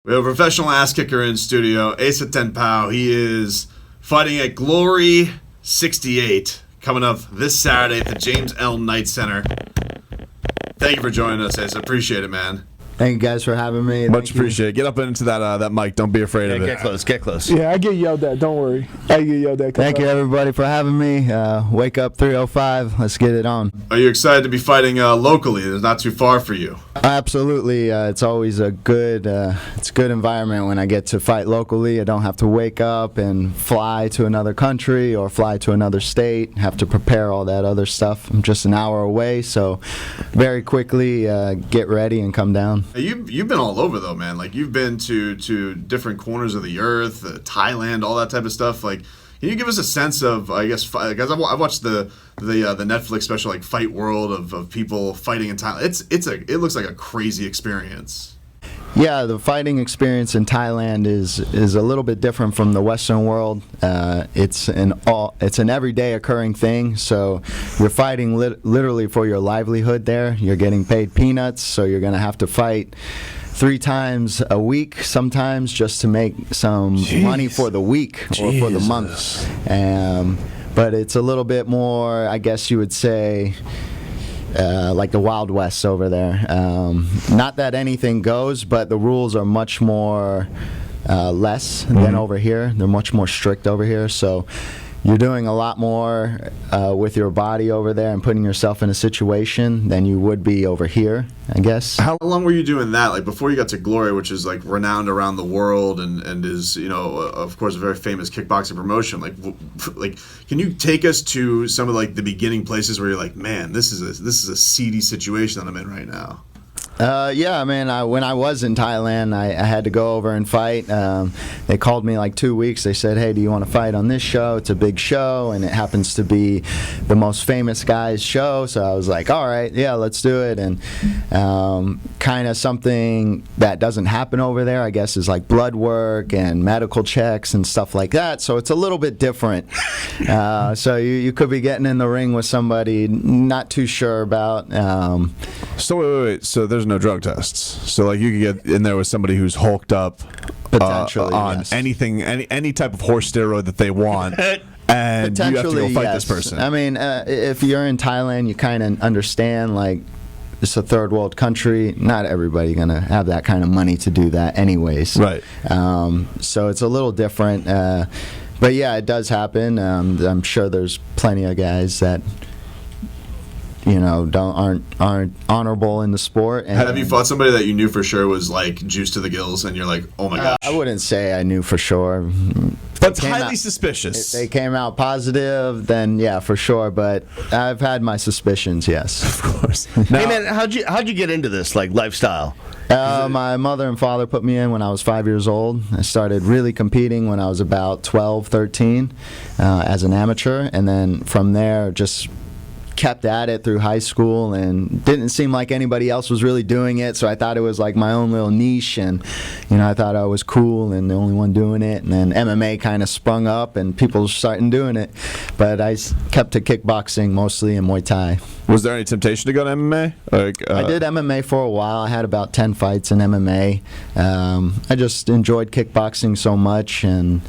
We have a professional ass kicker in studio, Asa Ten Pow. He is fighting at Glory 68, coming up this Saturday at the James L. Knight Center. Thank you for joining us, Asa. Appreciate it, man. Thank you guys for having me. Much appreciated. Get up into that mic. Don't be afraid of it. Get close. Yeah, I get yelled at. Don't worry. I get yelled at. Thank you, everybody, for having me. Wake up 305. Let's get it on. Are you excited to be fighting locally? It's not too far for you. Absolutely. It's always a good environment when I get to fight locally. I don't have to wake up and fly to another country or fly to another state, have to prepare all that other stuff. I'm just an hour away, so very quickly get ready and come down. You've been all over though, man. Like you've been to different corners of the earth, Thailand, all that type of stuff. Like, can you give us a sense of, I guess, because I watched the Netflix special, like Fight World, of people fighting in Thailand. It looks like a crazy experience. Yeah, the fighting experience in Thailand is a little bit different from the Western world. It's an everyday occurring thing. So you're fighting literally for your livelihood there. You're getting paid peanuts, so you're going to have to fight 3 times a week sometimes just to make some money for the week or for the month. But it's a little bit more, I guess you would say, like the Wild West over there. Not that anything goes, but the rules are much more less than over here. They're much more strict over here. So you're doing a lot more with your body over there and putting yourself in a situation than you would be over here, I guess. How long were you doing that? Like before you got to Glory, which is like renowned around the world and is, of course, a very famous kickboxing promotion. Like, can you take us to some of like the beginning places where you're like, man, this is a seedy situation that I'm in right now? Yeah, man, when I was in Thailand, I had to go over and fight. They called me like 2 weeks. They said, hey, do you want to fight on this show? It's a big show, and it happens to be the most famous guy's show. So I was like, all right, yeah, let's do it. And kind of something that doesn't happen over there, I guess, is like blood work and medical checks and stuff like that. So it's a little bit different. So you could be getting in the ring with somebody not too sure about. So wait. So there's no drug tests. So like you could get in there with somebody who's hulked up Potentially, on yes. anything, any type of horse steroid that they want. And you have to go fight this person. I mean, if you're in Thailand, you kind of understand, like, it's a third world country. Not everybody going to have that kind of money to do that anyways. Right. So it's a little different. But yeah, it does happen. I'm sure there's plenty of guys that aren't honorable in the sport. And have you fought somebody that you knew for sure was like juiced to the gills, and you're like, oh my gosh? I wouldn't say I knew for sure. That's highly suspicious. If they came out positive, then yeah, for sure. But I've had my suspicions, yes. Of course. Now, hey man, how'd you get into this lifestyle? My mother and father put me in when I was 5 years old. I started really competing when I was about 12, 13 as an amateur, and then from there just kept at it through high school, and didn't seem like anybody else was really doing it, so I thought it was like my own little niche, and I thought I was cool and the only one doing it. And then MMA kind of sprung up and people started doing it, but I kept to kickboxing mostly and Muay Thai. Was there any temptation to go to MMA? I did MMA for a while. I had about 10 fights in MMA. I just enjoyed kickboxing so much, and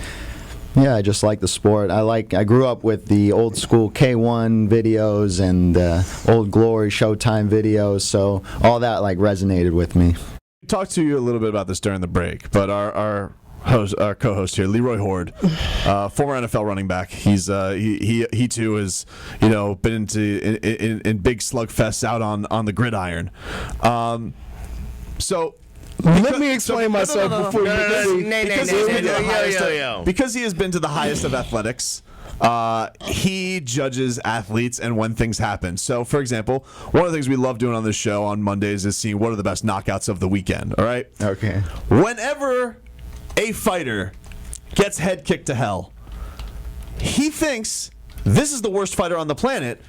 yeah, I just like the sport. I grew up with the old school K1 videos and old Glory Showtime videos, so all that like resonated with me. Talked to you a little bit about this during the break, but our co-host here, Leroy Horde, former NFL running back. He's he too has been in big slugfests out on the gridiron. Let me explain myself before you because he has been to the highest of athletics. He judges athletes and when things happen. So, for example, one of the things we love doing on this show on Mondays is seeing what are the best knockouts of the weekend. All right. Okay. Whenever a fighter gets head kicked to hell, he thinks this is the worst fighter on the planet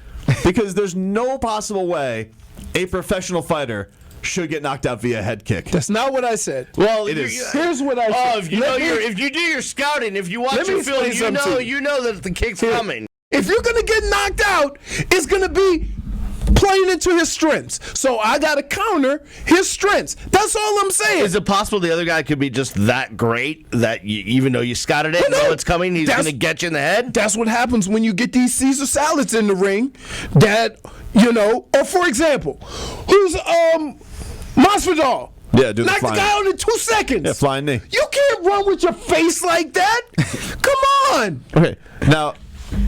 because there's no possible way a professional fighder should get knocked out via head kick. That's not what I said. Well, it is. Here's what I said. If you do your scouting, if you watch your film, you know that the kick's coming. If you're gonna get knocked out, it's gonna be playing into his strengths. So I got to counter his strengths. That's all I'm saying. Is it possible the other guy could be just that great that even though you scouted it and know it's coming, he's going to get you in the head? That's what happens when you get these Caesar salads in the ring. That, you know, or for example, who's Masvidal? Yeah, do the knock the flying- guy out in 2 seconds. Yeah, flying knee. You can't run with your face like that. Come on. Okay, now,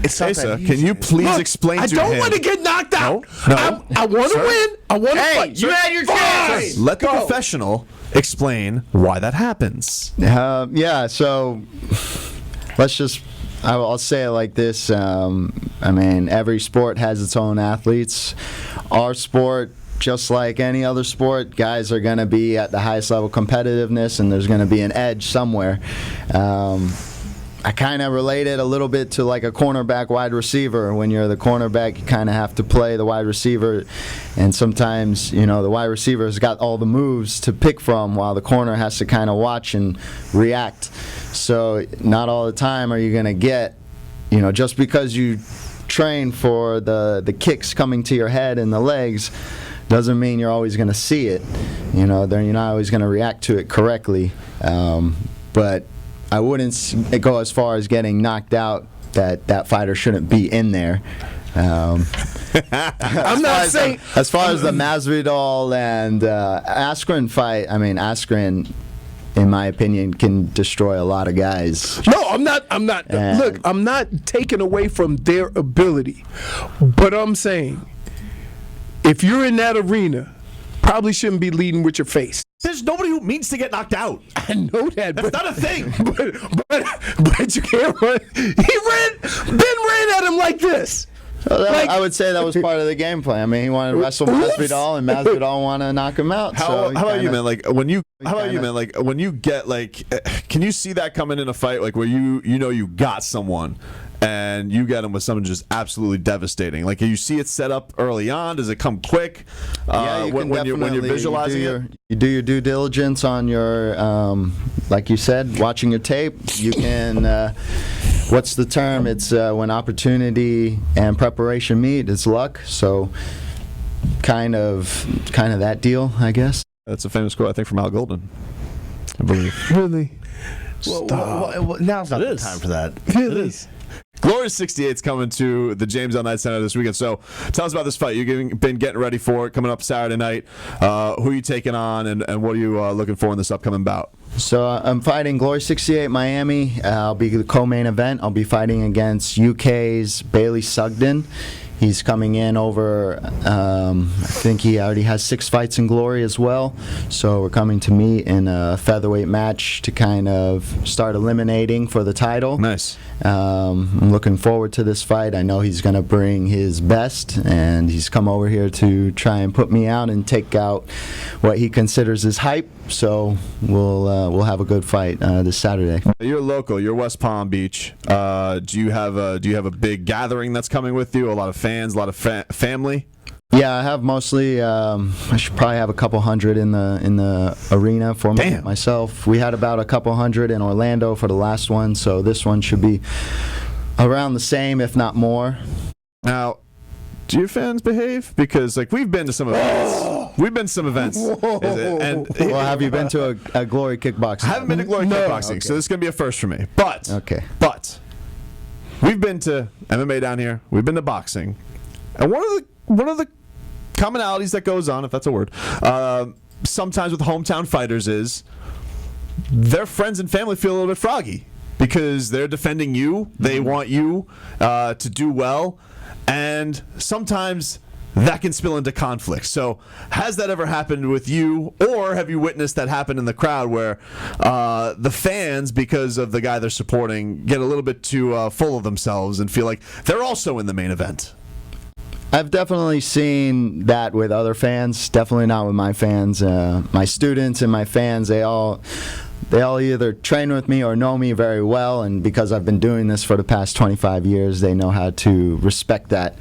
It's not Asa, that easy. can you please Look, explain I to don't him? want to get knocked out. No. I want to Sir? win. I want to Hey, fight. you had your chance. Fine. Let the Go. professional explain why that happens. Yeah, so let's just, I'll say it like this. I mean, every sport has its own athletes. Our sport, just like any other sport, guys are going to be at the highest level competitiveness, and there's going to be an edge somewhere. I kind of relate it a little bit to like a cornerback wide receiver. When you're the cornerback, you kind of have to play the wide receiver, and sometimes, you know, the wide receiver has got all the moves to pick from while the corner has to kind of watch and react. So not all the time are you going to get, you know, just because you train for the kicks coming to your head and the legs doesn't mean you're always going to see it. You know, then you're not always going to react to it correctly. But I wouldn't go as far as getting knocked out that fighter shouldn't be in there. I'm not saying. As far as the Masvidal and Askren fight, I mean, Askren, in my opinion, can destroy a lot of guys. No, I'm not. Look, I'm not taking away from their ability, but I'm saying, if you're in that arena, probably shouldn't be leading with your face. There's nobody who means to get knocked out. I know that. That's not a thing. But you can't run. Ben ran at him like this. Like- I would say that was part of the game plan. I mean, he wanted to wrestle Masvidal, and Masvidal wanted to knock him out. How about you, kinda- man? Like when you get like, can you see that coming in a fight, like where you know you got someone, and you get him with something just absolutely devastating? Like, you see it set up early on. Does it come quick? Yeah, you can when you're definitely- visualizing you do your due diligence on your, like you said, watching your tape. You can, what's the term? It's when opportunity and preparation meet. It's luck. So, kind of that deal, I guess. That's a famous quote, I think, from Al Golden, I believe. Really? Well, now's not the is. time for that. Really? Glorious 68's coming to the James L. Knight Center this weekend. So tell us about this fight. You've been getting ready for it, coming up Saturday night. Who are you taking on, and what are you looking for in this upcoming bout? So I'm fighting Glory 68 Miami. I'll be the co-main event. I'll be fighting against UK's Bailey Sugden. He's coming in over, I think he already has 6 fights in Glory as well. So we're coming to meet in a featherweight match to kind of start eliminating for the title. Nice. I'm looking forward to this fight. I know he's going to bring his best, and he's come over here to try and put me out and take out what he considers his hype. So we'll have a good fight this Saturday. You're local. You're West Palm Beach. Do you have a big gathering that's coming with you? A lot of fans, a lot of family. Yeah, I have mostly. I should probably have a couple hundred in the arena for myself. We had about a couple hundred in Orlando for the last one, so this one should be around the same, if not more. Now, do your fans behave? Because like we've been to some events. We've been to some events. And Well, have you been to a Glory Kickboxing? I haven't been to Glory Kickboxing, Okay. so this is gonna be a first for me. But But we've been to MMA down here. We've been to boxing, and one of the commonalities that goes on, if that's a word, sometimes with hometown fighters is their friends and family feel a little bit froggy because they're defending you. They want you to do well, and sometimes that can spill into conflict. So has that ever happened with you, or have you witnessed that happen in the crowd where the fans, because of the guy they're supporting, get a little bit too full of themselves and feel like they're also in the main event? I've definitely seen that with other fans. Definitely not with my fans. My students and my fans, they all either train with me or know me very well, and because I've been doing this for the past 25 years, they know how to respect that.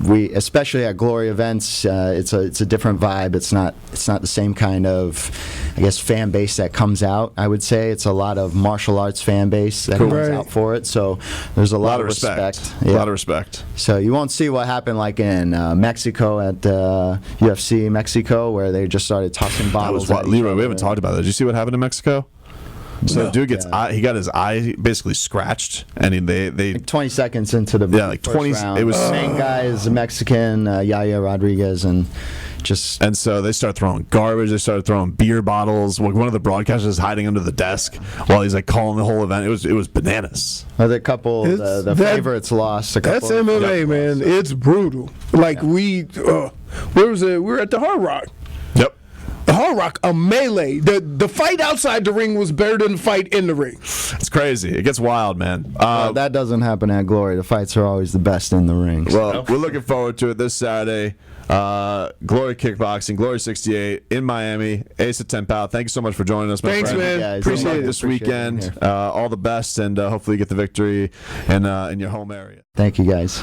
we, especially at Glory events, it's a different vibe. It's not the same kind of, I guess, fan base that comes out. I would say it's a lot of martial arts fan base that comes Right. out for it. So there's a lot of respect. A lot of respect. So you won't see what happened like in Mexico at UFC Mexico, where they just started tossing That bottles. was what, at each Leroy. We other. haven't talked about that. Did you see what happened in Mexico? So No. dude he got his eye basically scratched, and they Like 20 seconds into the Yeah, like first 20 round. it was- the main guy is a Mexican, Yaya Rodriguez, and just And so they start throwing garbage. They started throwing beer bottles. Like, one of the broadcasters is hiding under the desk while he's like calling the whole event. It was bananas. the couple, It's- the that- favorites lost. A couple That's MMA, man. It's brutal. Like where was it? We were at the Hard Rock. Yep. The Hard Rock, a melee. The fight outside the ring was better than the fight in the ring. It's crazy. It gets wild, man. That doesn't happen at Glory. The fights are always the best in the ring. Well, we're looking forward to it this Saturday. Glory Kickboxing, Glory 68 in Miami. Asa Ten Pow, thank you so much for joining us, my Thanks, friend. man. guys. Appreciate Good luck it. this Appreciate being weekend. here. All the best, and hopefully you get the victory in your home area. Thank you, guys.